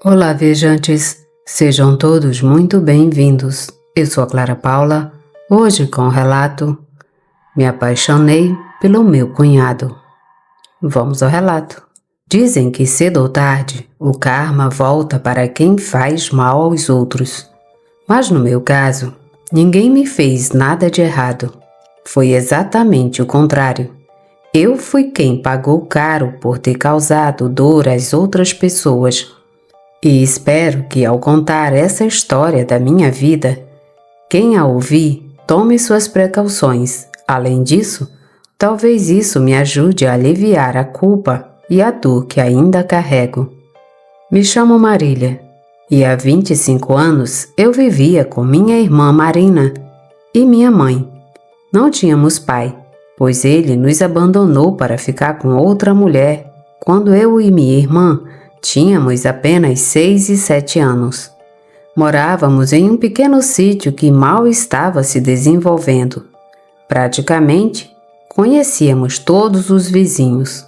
Olá, viajantes! Sejam todos muito bem-vindos. Eu sou a Clara Paula, hoje com o relato Me apaixonei pelo meu cunhado. Vamos ao relato. Dizem que cedo ou tarde, o karma volta para quem faz mal aos outros. Mas no meu caso, ninguém me fez nada de errado. Foi exatamente o contrário. Eu fui quem pagou caro por ter causado dor às outras pessoas. E espero que ao contar essa história da minha vida, quem a ouvir tome suas precauções. Além disso, talvez isso me ajude a aliviar a culpa e a dor que ainda carrego. Me chamo Marília e há 25 anos eu vivia com minha irmã Marina e minha mãe. Não tínhamos pai, pois ele nos abandonou para ficar com outra mulher quando eu e minha irmã tínhamos apenas 6 e 7 anos. Morávamos em um pequeno sítio que mal estava se desenvolvendo. Praticamente, conhecíamos todos os vizinhos.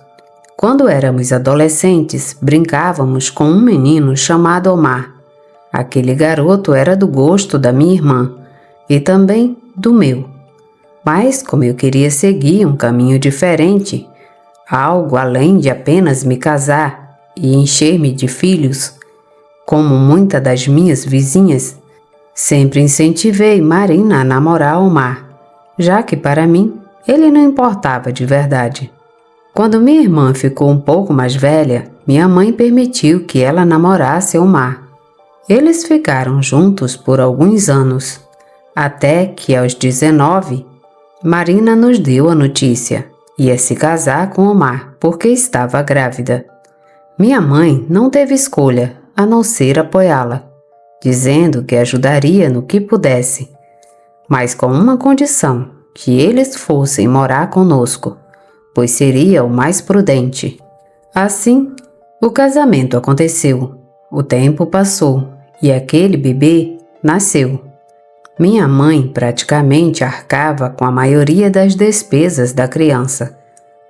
Quando éramos adolescentes, brincávamos com um menino chamado Omar. Aquele garoto era do gosto da minha irmã e também do meu. Mas como eu queria seguir um caminho diferente, algo além de apenas me casar e encher-me de filhos, como muitas das minhas vizinhas, sempre incentivei Marina a namorar Omar, já que para mim ele não importava de verdade. Quando minha irmã ficou um pouco mais velha, minha mãe permitiu que ela namorasse Omar. Eles ficaram juntos por alguns anos, até que aos 19, Marina nos deu a notícia: ia se casar com Omar porque estava grávida. Minha mãe não teve escolha a não ser apoiá-la, dizendo que ajudaria no que pudesse, mas com uma condição: que eles fossem morar conosco, pois seria o mais prudente. Assim, o casamento aconteceu, o tempo passou e aquele bebê nasceu. Minha mãe praticamente arcava com a maioria das despesas da criança,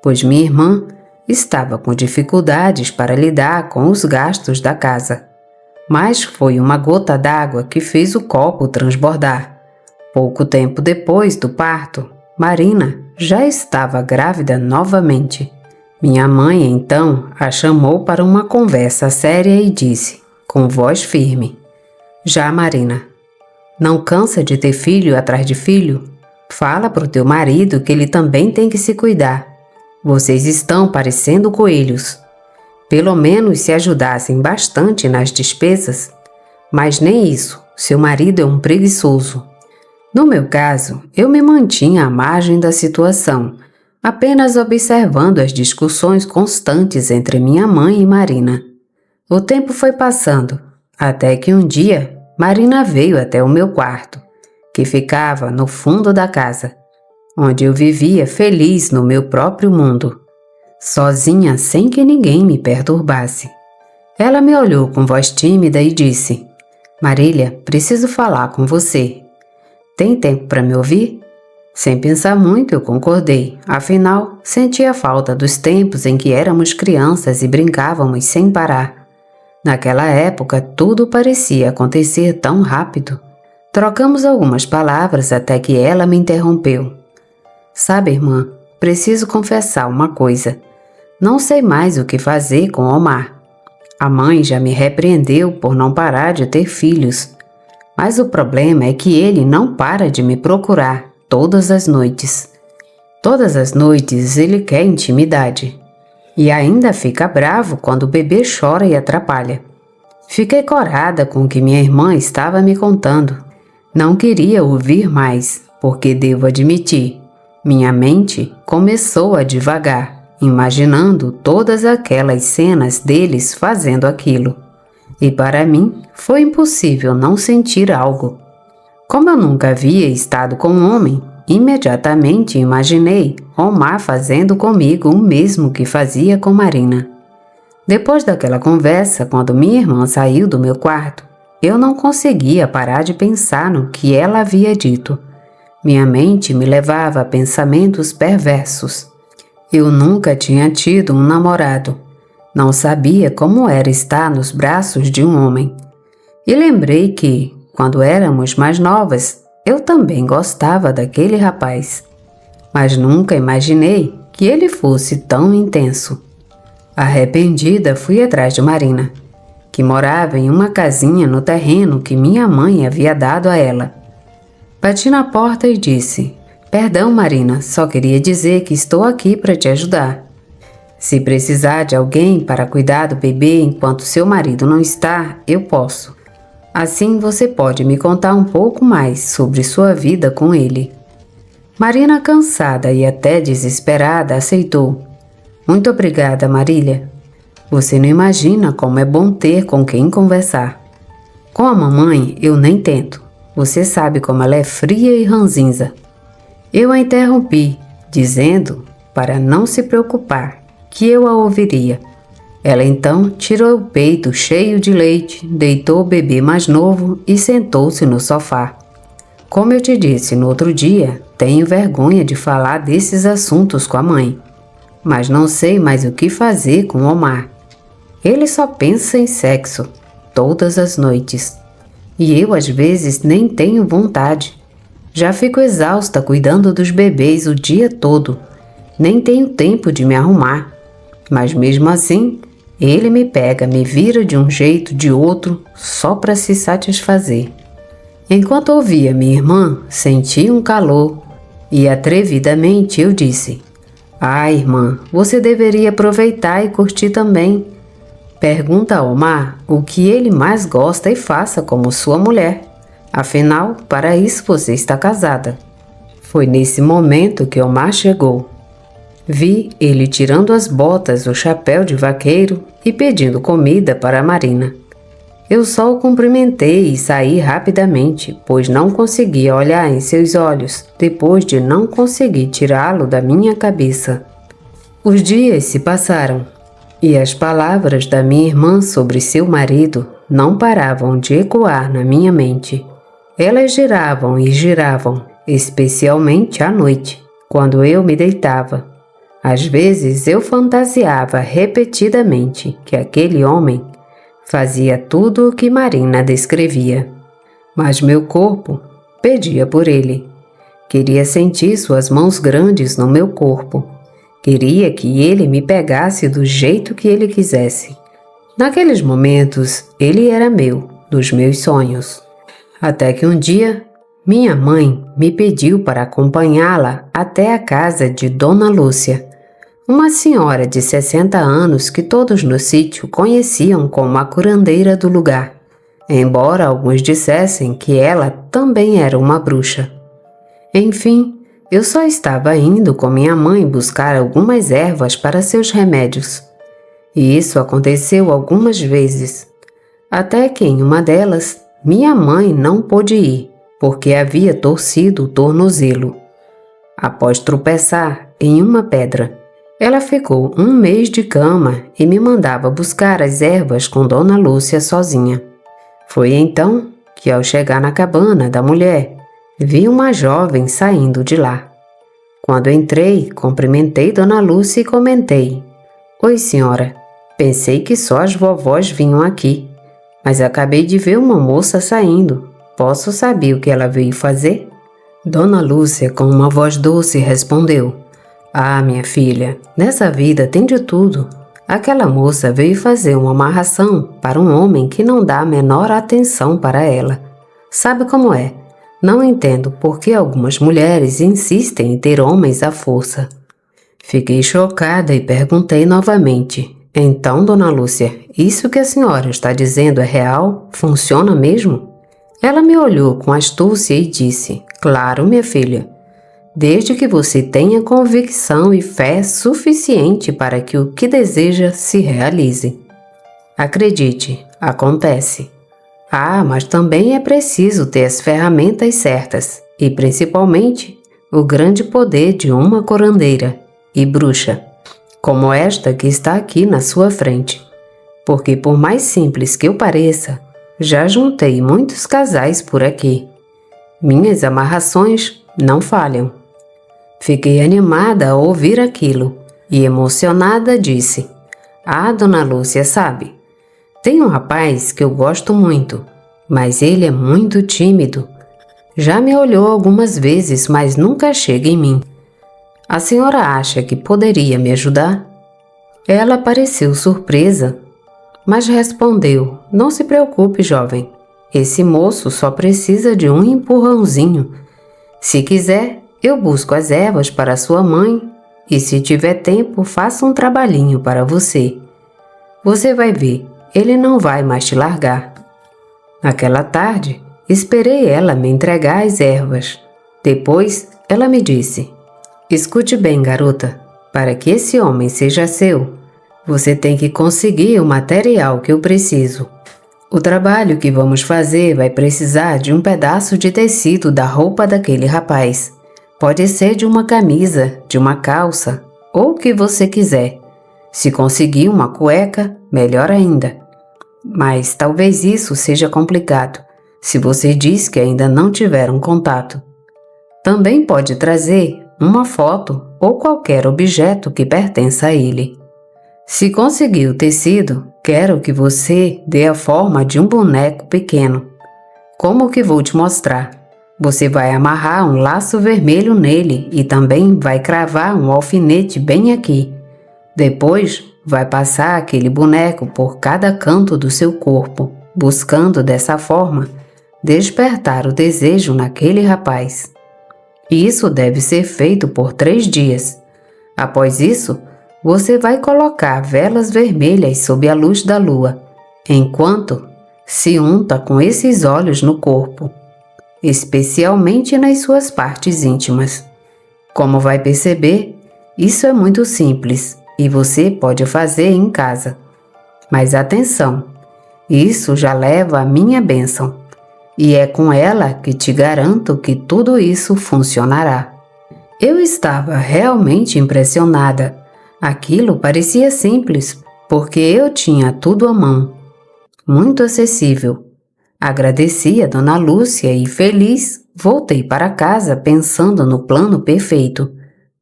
pois minha irmã estava com dificuldades para lidar com os gastos da casa. Mas foi uma gota d'água que fez o copo transbordar. Pouco tempo depois do parto, Marina já estava grávida novamente. Minha mãe então a chamou para uma conversa séria e disse, com voz firme: "Já, Marina, não cansa de ter filho atrás de filho? Fala para o teu marido que ele também tem que se cuidar. Vocês estão parecendo coelhos. Pelo menos se ajudassem bastante nas despesas. Mas nem isso, seu marido é um preguiçoso." No meu caso, eu me mantinha à margem da situação, apenas observando as discussões constantes entre minha mãe e Marina. O tempo foi passando, até que um dia, Marina veio até o meu quarto, que ficava no fundo da casa, onde eu vivia feliz no meu próprio mundo, sozinha sem que ninguém me perturbasse. Ela me olhou com voz tímida e disse: "Marília, preciso falar com você. Tem tempo para me ouvir?" Sem pensar muito, eu concordei. Afinal, sentia falta dos tempos em que éramos crianças e brincávamos sem parar. Naquela época, tudo parecia acontecer tão rápido. Trocamos algumas palavras até que ela me interrompeu. "Sabe, irmã, preciso confessar uma coisa. Não sei mais o que fazer com Omar. A mãe já me repreendeu por não parar de ter filhos. Mas o problema é que ele não para de me procurar todas as noites. Todas as noites ele quer intimidade. E ainda fica bravo quando o bebê chora e atrapalha." Fiquei corada com o que minha irmã estava me contando. Não queria ouvir mais, porque devo admitir, minha mente começou a divagar, imaginando todas aquelas cenas deles fazendo aquilo. E para mim, foi impossível não sentir algo. Como eu nunca havia estado com um homem, imediatamente imaginei Omar fazendo comigo o mesmo que fazia com Marina. Depois daquela conversa, quando minha irmã saiu do meu quarto, eu não conseguia parar de pensar no que ela havia dito. Minha mente me levava a pensamentos perversos. Eu nunca tinha tido um namorado. Não sabia como era estar nos braços de um homem. E lembrei que, quando éramos mais novas, eu também gostava daquele rapaz. Mas nunca imaginei que ele fosse tão intenso. Arrependida, fui atrás de Marina, que morava em uma casinha no terreno que minha mãe havia dado a ela. Bati na porta e disse: "Perdão, Marina, só queria dizer que estou aqui para te ajudar. Se precisar de alguém para cuidar do bebê enquanto seu marido não está, eu posso. Assim você pode me contar um pouco mais sobre sua vida com ele." Marina, cansada e até desesperada, aceitou. "Muito obrigada, Marília. Você não imagina como é bom ter com quem conversar. Com a mamãe eu nem tento. Você sabe como ela é fria e ranzinza." Eu a interrompi, dizendo para não se preocupar, que eu a ouviria. Ela então tirou o peito cheio de leite, deitou o bebê mais novo e sentou-se no sofá. Como eu te disse no outro dia, tenho vergonha de falar desses assuntos com a mãe. Mas não sei mais o que fazer com Omar. Ele só pensa em sexo, todas as noites. E eu às vezes nem tenho vontade. Já fico exausta cuidando dos bebês o dia todo. Nem tenho tempo de me arrumar. Mas mesmo assim, ele me pega, me vira de um jeito, de outro, só para se satisfazer. Enquanto ouvia minha irmã, senti um calor e atrevidamente eu disse: "Ah, irmã, você deveria aproveitar e curtir também. Pergunta a Omar o que ele mais gosta e faça como sua mulher. Afinal, para isso você está casada." Foi nesse momento que Omar chegou. Vi ele tirando as botas, o chapéu de vaqueiro e pedindo comida para a Marina. Eu só o cumprimentei e saí rapidamente, pois não conseguia olhar em seus olhos, depois de não conseguir tirá-lo da minha cabeça. Os dias se passaram, e as palavras da minha irmã sobre seu marido não paravam de ecoar na minha mente. Elas giravam e giravam, especialmente à noite, quando eu me deitava. Às vezes eu fantasiava repetidamente que aquele homem fazia tudo o que Marina descrevia. Mas meu corpo pedia por ele. Queria sentir suas mãos grandes no meu corpo. Queria que ele me pegasse do jeito que ele quisesse. Naqueles momentos, ele era meu, dos meus sonhos. Até que um dia, minha mãe me pediu para acompanhá-la até a casa de Dona Lúcia, uma senhora de 60 anos que todos no sítio conheciam como a curandeira do lugar, embora alguns dissessem que ela também era uma bruxa. Enfim, eu só estava indo com minha mãe buscar algumas ervas para seus remédios. E isso aconteceu algumas vezes, até que em uma delas, minha mãe não pôde ir, porque havia torcido o tornozelo. Após tropeçar em uma pedra, ela ficou um mês de cama e me mandava buscar as ervas com Dona Lúcia sozinha. Foi então que, ao chegar na cabana da mulher, vi uma jovem saindo de lá. Quando entrei, cumprimentei Dona Lúcia e comentei: "Oi, senhora, pensei que só as vovós vinham aqui, mas acabei de ver uma moça saindo. Posso saber o que ela veio fazer?" Dona Lúcia, com uma voz doce, respondeu: "Ah, minha filha, nessa vida tem de tudo. Aquela moça veio fazer uma amarração para um homem que não dá a menor atenção para ela. Sabe como é? Não entendo por que algumas mulheres insistem em ter homens à força." Fiquei chocada e perguntei novamente: "Então, Dona Lúcia, isso que a senhora está dizendo é real? Funciona mesmo?" Ela me olhou com astúcia e disse: "Claro, minha filha. Desde que você tenha convicção e fé suficiente para que o que deseja se realize. Acredite, acontece. Ah, mas também é preciso ter as ferramentas certas e, principalmente, o grande poder de uma curandeira e bruxa, como esta que está aqui na sua frente. Porque, por mais simples que eu pareça, já juntei muitos casais por aqui. Minhas amarrações não falham." Fiquei animada ao ouvir aquilo e, emocionada, disse: Ah, Dona Lúcia, sabe, tem um rapaz que eu gosto muito, mas ele é muito tímido. Já me olhou algumas vezes, mas nunca chega em mim. A senhora acha que poderia me ajudar? Ela pareceu surpresa, mas respondeu: Não se preocupe, jovem. Esse moço só precisa de um empurrãozinho. Se quiser, eu busco as ervas para sua mãe e, se tiver tempo, faço um trabalhinho para você. Você vai ver, ele não vai mais te largar. Naquela tarde, esperei ela me entregar as ervas. Depois, ela me disse: Escute bem, garota, para que esse homem seja seu, você tem que conseguir o material que eu preciso. O trabalho que vamos fazer vai precisar de um pedaço de tecido da roupa daquele rapaz. Pode ser de uma camisa, de uma calça, ou o que você quiser. Se conseguir uma cueca, melhor ainda. Mas talvez isso seja complicado, se você diz que ainda não tiveram contato. Também pode trazer uma foto ou qualquer objeto que pertença a ele. Se conseguir o tecido, quero que você dê a forma de um boneco pequeno. Como que vou te mostrar? Você vai amarrar um laço vermelho nele e também vai cravar um alfinete bem aqui. Depois, vai passar aquele boneco por cada canto do seu corpo, buscando dessa forma despertar o desejo naquele rapaz. Isso deve ser feito por 3 dias. Após isso, você vai colocar velas vermelhas sob a luz da lua, enquanto se unta com esses óleos no corpo, especialmente nas suas partes íntimas. Como vai perceber, isso é muito simples e você pode fazer em casa. Mas atenção, isso já leva a minha bênção, e é com ela que te garanto que tudo isso funcionará. Eu estava realmente impressionada. Aquilo parecia simples, porque eu tinha tudo à mão. Muito acessível. Agradeci a Dona Lúcia e, feliz, voltei para casa pensando no plano perfeito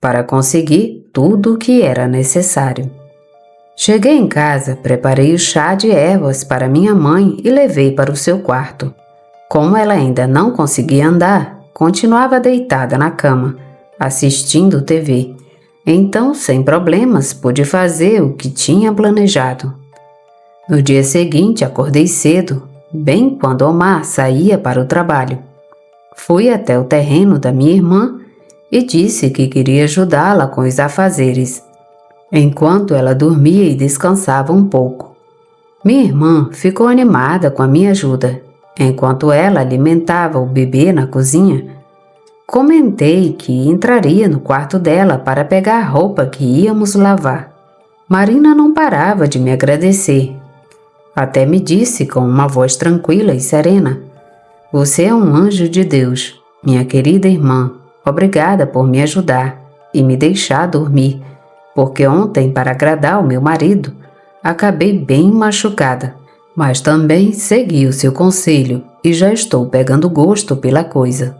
para conseguir tudo o que era necessário. Cheguei em casa, preparei o chá de ervas para minha mãe e levei para o seu quarto. Como ela ainda não conseguia andar, continuava deitada na cama, assistindo TV. Então, sem problemas, pude fazer o que tinha planejado. No dia seguinte, acordei cedo, bem quando Omar saía para o trabalho. Fui até o terreno da minha irmã e disse que queria ajudá-la com os afazeres, enquanto ela dormia e descansava um pouco. Minha irmã ficou animada com a minha ajuda, enquanto ela alimentava o bebê na cozinha. Comentei que entraria no quarto dela para pegar a roupa que íamos lavar. Marina não parava de me agradecer. Até me disse com uma voz tranquila e serena: Você é um anjo de Deus, minha querida irmã. Obrigada por me ajudar e me deixar dormir, porque ontem, para agradar o meu marido, acabei bem machucada. Mas também segui o seu conselho e já estou pegando gosto pela coisa.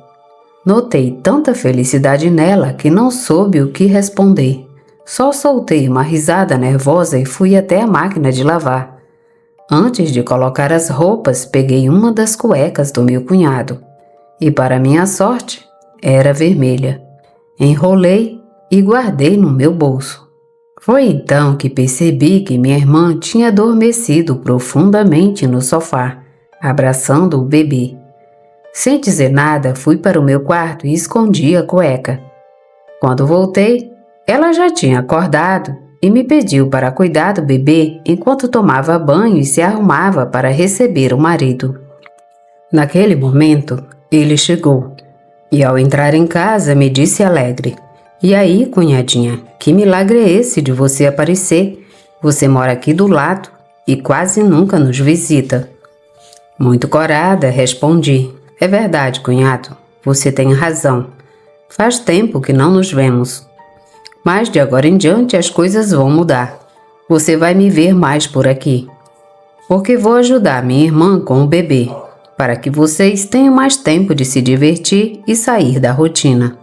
Notei tanta felicidade nela que não soube o que responder. Só soltei uma risada nervosa e fui até a máquina de lavar. Antes de colocar as roupas, peguei uma das cuecas do meu cunhado. E, para minha sorte, era vermelha. Enrolei e guardei no meu bolso. Foi então que percebi que minha irmã tinha adormecido profundamente no sofá, abraçando o bebê. Sem dizer nada, fui para o meu quarto e escondi a cueca. Quando voltei, ela já tinha acordado e me pediu para cuidar do bebê enquanto tomava banho e se arrumava para receber o marido. Naquele momento, ele chegou e, ao entrar em casa, me disse alegre: E aí, cunhadinha, que milagre é esse de você aparecer? Você mora aqui do lado e quase nunca nos visita. Muito corada, respondi: É verdade, cunhado, você tem razão. Faz tempo que não nos vemos. Mas de agora em diante as coisas vão mudar. Você vai me ver mais por aqui. Porque vou ajudar minha irmã com o bebê, para que vocês tenham mais tempo de se divertir e sair da rotina.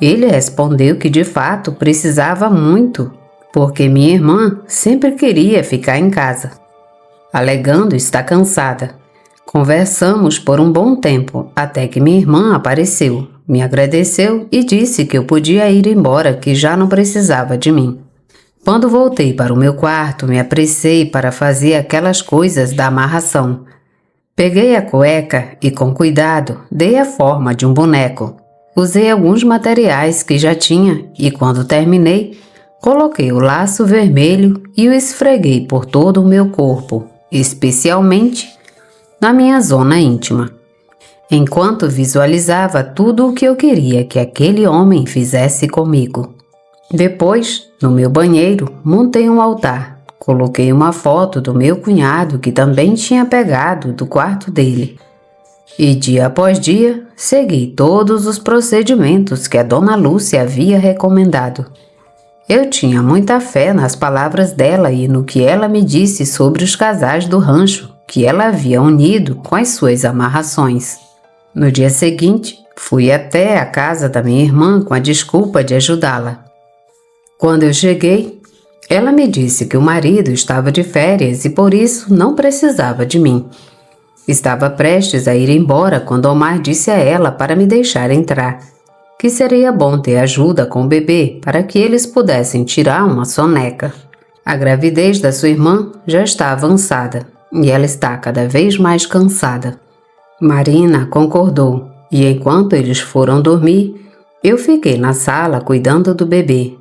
Ele respondeu que de fato precisava muito. porque minha irmã sempre queria ficar em casa, alegando estar cansada. Conversamos por um bom tempo, até que minha irmã apareceu, me agradeceu e disse que eu podia ir embora, que já não precisava de mim. Quando voltei para o meu quarto, me apressei para fazer aquelas coisas da amarração. Peguei a cueca e, com cuidado, dei a forma de um boneco. Usei alguns materiais que já tinha e, quando terminei, coloquei o laço vermelho e o esfreguei por todo o meu corpo, especialmente na minha zona íntima, enquanto visualizava tudo o que eu queria que aquele homem fizesse comigo. Depois, no meu banheiro, montei um altar. Coloquei uma foto do meu cunhado que também tinha pegado do quarto dele. E dia após dia, segui todos os procedimentos que a dona Lúcia havia recomendado. Eu tinha muita fé nas palavras dela e no que ela me disse sobre os casais do rancho que ela havia unido com as suas amarrações. No dia seguinte, fui até a casa da minha irmã com a desculpa de ajudá-la. Quando eu cheguei, ela me disse que o marido estava de férias e por isso não precisava de mim. Estava prestes a ir embora quando Omar disse a ela para me deixar entrar, que seria bom ter ajuda com o bebê para que eles pudessem tirar uma soneca. A gravidez da sua irmã já está avançada e ela está cada vez mais cansada. Marina concordou e enquanto eles foram dormir, eu fiquei na sala cuidando do bebê.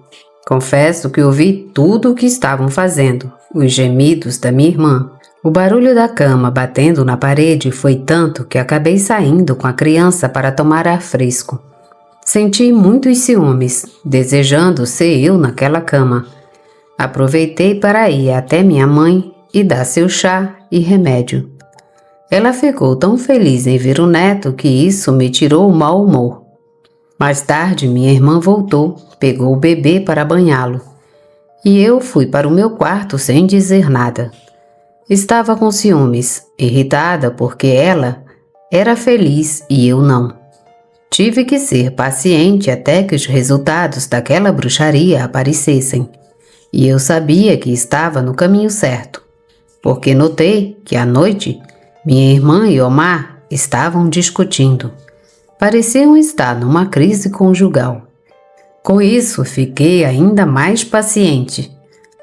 Confesso que ouvi tudo o que estavam fazendo, os gemidos da minha irmã. O barulho da cama batendo na parede foi tanto que acabei saindo com a criança para tomar ar fresco. Senti muitos ciúmes, desejando ser eu naquela cama. Aproveitei para ir até minha mãe e dar seu chá e remédio. Ela ficou tão feliz em ver o neto que isso me tirou o mau humor. Mais tarde, minha irmã voltou, pegou o bebê para banhá-lo. E eu fui para o meu quarto sem dizer nada. Estava com ciúmes, irritada porque ela era feliz e eu não. Tive que ser paciente até que os resultados daquela bruxaria aparecessem. E eu sabia que estava no caminho certo, porque notei que à noite minha irmã e Omar estavam discutindo. Pareciam estar numa crise conjugal. Com isso, fiquei ainda mais paciente.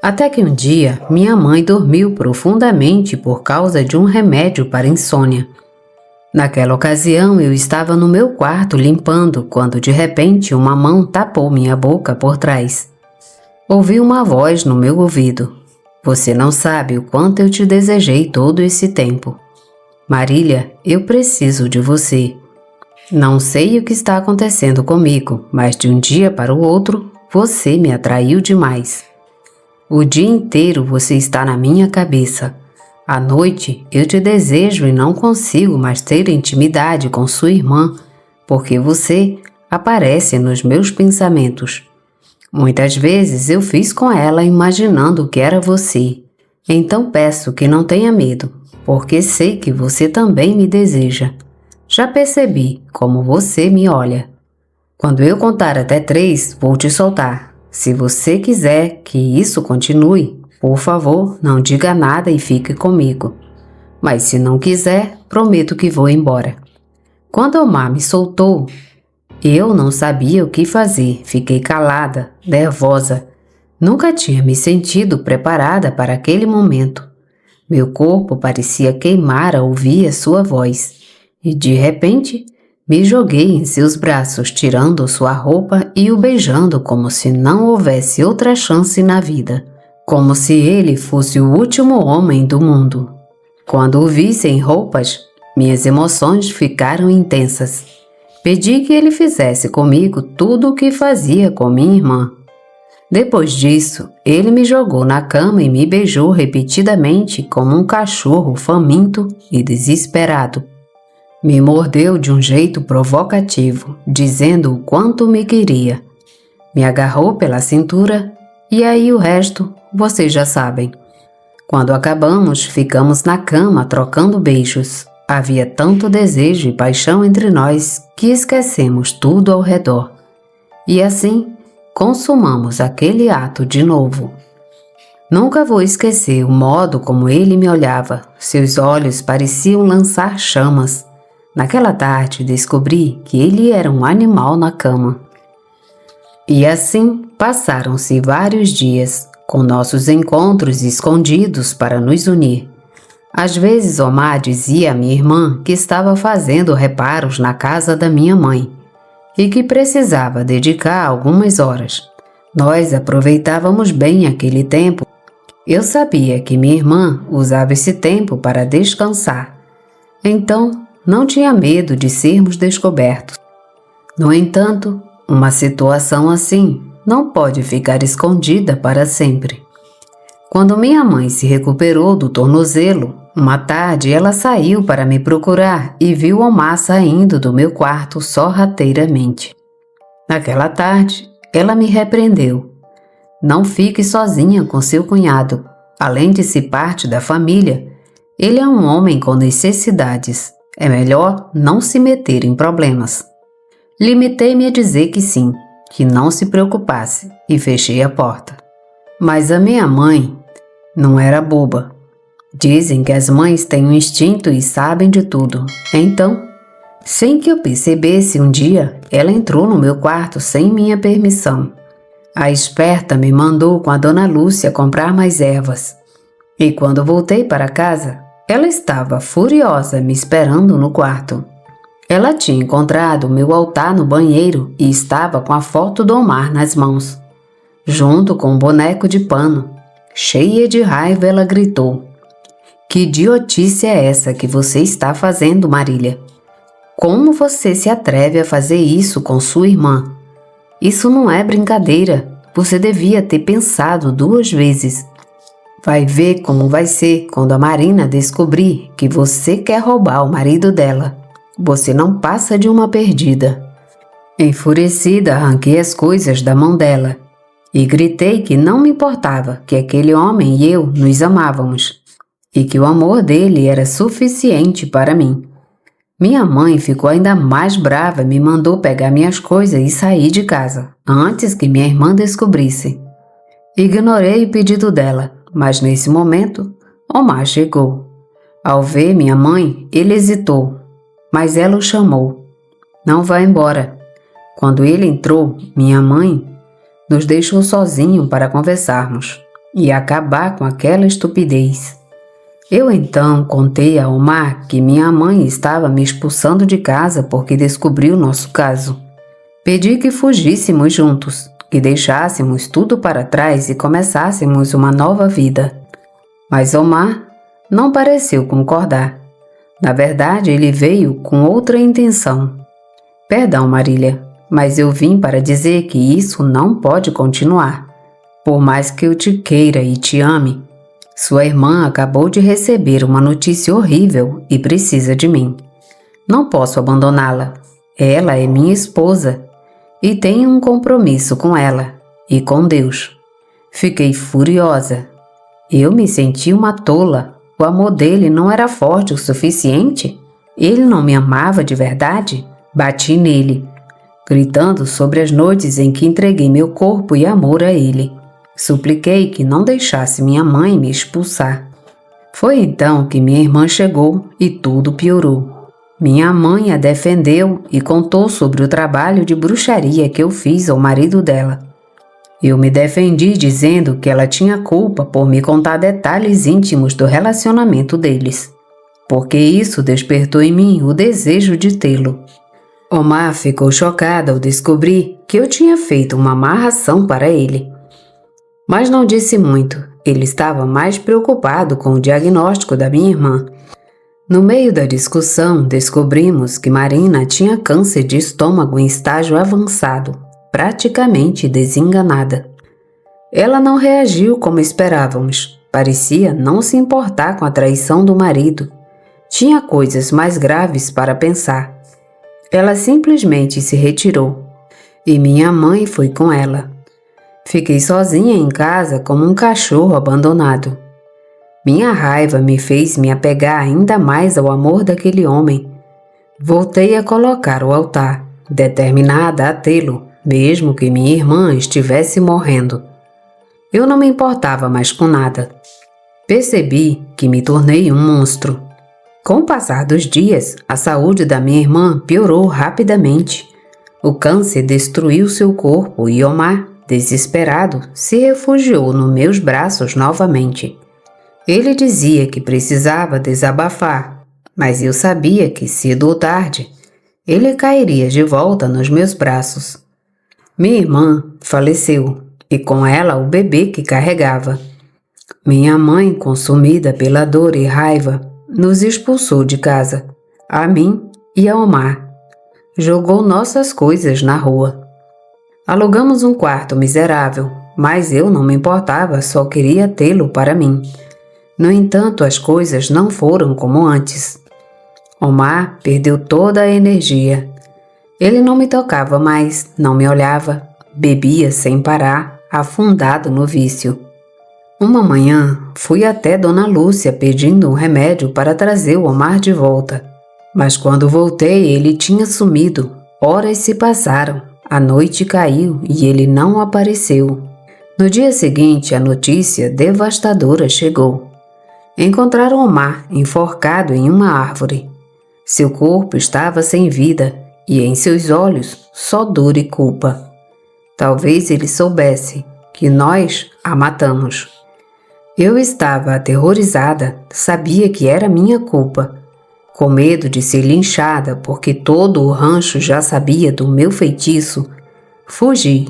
Até que um dia, minha mãe dormiu profundamente por causa de um remédio para insônia. Naquela ocasião, eu estava no meu quarto limpando, quando de repente uma mão tapou minha boca por trás. Ouvi uma voz no meu ouvido. Você não sabe o quanto eu te desejei todo esse tempo. Marília, eu preciso de você. Não sei o que está acontecendo comigo, mas de um dia para o outro, você me atraiu demais. O dia inteiro você está na minha cabeça. À noite, eu te desejo e não consigo mais ter intimidade com sua irmã, porque você aparece nos meus pensamentos. Muitas vezes eu fiz com ela imaginando que era você. Então peço que não tenha medo, porque sei que você também me deseja. Já percebi como você me olha. Quando eu contar até 3, vou te soltar. Se você quiser que isso continue, por favor, não diga nada e fique comigo. Mas se não quiser, prometo que vou embora. Quando Omar me soltou, eu não sabia o que fazer. Fiquei calada, nervosa. Nunca tinha me sentido preparada para aquele momento. Meu corpo parecia queimar ao ouvir a sua voz. E de repente, me joguei em seus braços, tirando sua roupa e o beijando como se não houvesse outra chance na vida. Como se ele fosse o último homem do mundo. Quando o vi sem roupas, minhas emoções ficaram intensas. Pedi que ele fizesse comigo tudo o que fazia com minha irmã. Depois disso, ele me jogou na cama e me beijou repetidamente como um cachorro faminto e desesperado. Me mordeu de um jeito provocativo, dizendo o quanto me queria. Me agarrou pela cintura e aí o resto vocês já sabem. Quando acabamos, ficamos na cama trocando beijos. Havia tanto desejo e paixão entre nós que esquecemos tudo ao redor. E assim, consumamos aquele ato de novo. Nunca vou esquecer o modo como ele me olhava. Seus olhos pareciam lançar chamas. Naquela tarde descobri que ele era um animal na cama. E assim passaram-se vários dias, com nossos encontros escondidos para nos unir. Às vezes Omar dizia à minha irmã que estava fazendo reparos na casa da minha mãe e que precisava dedicar algumas horas. Nós aproveitávamos bem aquele tempo. Eu sabia que minha irmã usava esse tempo para descansar, então não tinha medo de sermos descobertos. No entanto, uma situação assim não pode ficar escondida para sempre. Quando minha mãe se recuperou do tornozelo, uma tarde ela saiu para me procurar e viu Omar saindo do meu quarto sorrateiramente. Naquela tarde, ela me repreendeu. Não fique sozinha com seu cunhado. Além de ser parte da família, ele é um homem com necessidades. É melhor não se meter em problemas. Limitei-me a dizer que sim, que não se preocupasse, e fechei a porta. Mas a minha mãe não era boba. Dizem que as mães têm um instinto e sabem de tudo. Então, sem que eu percebesse, um dia, ela entrou no meu quarto sem minha permissão. A esperta me mandou com a dona Lúcia comprar mais ervas. E quando voltei para casa, ela estava furiosa me esperando no quarto. Ela tinha encontrado o meu altar no banheiro e estava com a foto do Omar nas mãos, junto com um boneco de pano. Cheia de raiva, ela gritou: "Que idiotice é essa que você está fazendo, Marília? Como você se atreve a fazer isso com sua irmã? Isso não é brincadeira. Você devia ter pensado 2 vezes. Vai ver como vai ser quando a Marina descobrir que você quer roubar o marido dela. Você não passa de uma perdida." Enfurecida, arranquei as coisas da mão dela e gritei que não me importava, que aquele homem e eu nos amávamos e que o amor dele era suficiente para mim. Minha mãe ficou ainda mais brava e me mandou pegar minhas coisas e sair de casa, antes que minha irmã descobrisse. Ignorei o pedido dela, mas nesse momento, Omar chegou. Ao ver minha mãe, ele hesitou, mas ela o chamou. "Não vá embora." Quando ele entrou, minha mãe nos deixou sozinhos para conversarmos e acabar com aquela estupidez. Eu então contei a Omar que minha mãe estava me expulsando de casa porque descobriu nosso caso. Pedi que fugíssemos juntos, que deixássemos tudo para trás e começássemos uma nova vida. Mas Omar não pareceu concordar. Na verdade, ele veio com outra intenção. "Perdão, Marília, mas eu vim para dizer que isso não pode continuar. Por mais que eu te queira e te ame, sua irmã acabou de receber uma notícia horrível e precisa de mim. Não posso abandoná-la. Ela é minha esposa e tenho um compromisso com ela e com Deus." Fiquei furiosa. Eu me senti uma tola. O amor dele não era forte o suficiente? Ele não me amava de verdade? Bati nele, gritando sobre as noites em que entreguei meu corpo e amor a ele. Supliquei que não deixasse minha mãe me expulsar. Foi então que minha irmã chegou e tudo piorou. Minha mãe a defendeu e contou sobre o trabalho de bruxaria que eu fiz ao marido dela. Eu me defendi dizendo que ela tinha culpa por me contar detalhes íntimos do relacionamento deles, porque isso despertou em mim o desejo de tê-lo. Omar ficou chocado ao descobrir que eu tinha feito uma amarração para ele. Mas não disse muito. Ele estava mais preocupado com o diagnóstico da minha irmã. No meio da discussão, descobrimos que Marina tinha câncer de estômago em estágio avançado, praticamente desenganada. Ela não reagiu como esperávamos. Parecia não se importar com a traição do marido. Tinha coisas mais graves para pensar. Ela simplesmente se retirou e minha mãe foi com ela. Fiquei sozinha em casa como um cachorro abandonado. Minha raiva me fez me apegar ainda mais ao amor daquele homem. Voltei a colocar o altar, determinada a tê-lo, mesmo que minha irmã estivesse morrendo. Eu não me importava mais com nada. Percebi que me tornei um monstro. Com o passar dos dias, a saúde da minha irmã piorou rapidamente. O câncer destruiu seu corpo e Omar, desesperado, se refugiou nos meus braços novamente. Ele dizia que precisava desabafar, mas eu sabia que cedo ou tarde ele cairia de volta nos meus braços. Minha irmã faleceu e com ela o bebê que carregava. Minha mãe, consumida pela dor e raiva, nos expulsou de casa, a mim e a Omar. Jogou nossas coisas na rua. Alugamos um quarto miserável, mas eu não me importava, só queria tê-lo para mim. No entanto, as coisas não foram como antes. Omar perdeu toda a energia. Ele não me tocava mais, não me olhava, bebia sem parar, afundado no vício. Uma manhã, fui até Dona Lúcia pedindo um remédio para trazer o Omar de volta. Mas quando voltei, ele tinha sumido. Horas se passaram, a noite caiu e ele não apareceu. No dia seguinte, a notícia devastadora chegou. Encontraram Omar enforcado em uma árvore. Seu corpo estava sem vida e em seus olhos só dor e culpa. Talvez ele soubesse que nós a matamos. Eu estava aterrorizada, sabia que era minha culpa. Com medo de ser linchada porque todo o rancho já sabia do meu feitiço, fugi.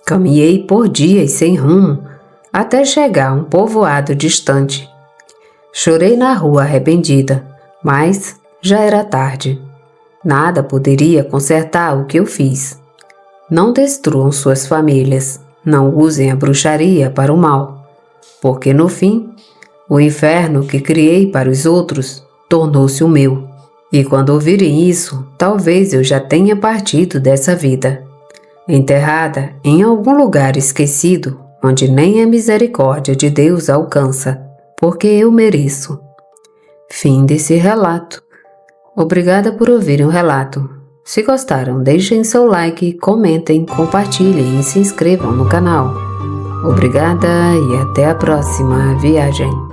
Caminhei por dias sem rumo até chegar a um povoado distante. Chorei na rua arrependida, mas já era tarde. Nada poderia consertar o que eu fiz. Não destruam suas famílias, não usem a bruxaria para o mal, porque no fim, o inferno que criei para os outros tornou-se o meu. E quando ouvirem isso, talvez eu já tenha partido dessa vida, enterrada em algum lugar esquecido, onde nem a misericórdia de Deus alcança, porque eu mereço. Fim desse relato. Obrigada por ouvirem o relato. Se gostaram, deixem seu like, comentem, compartilhem e se inscrevam no canal. Obrigada e até a próxima viagem.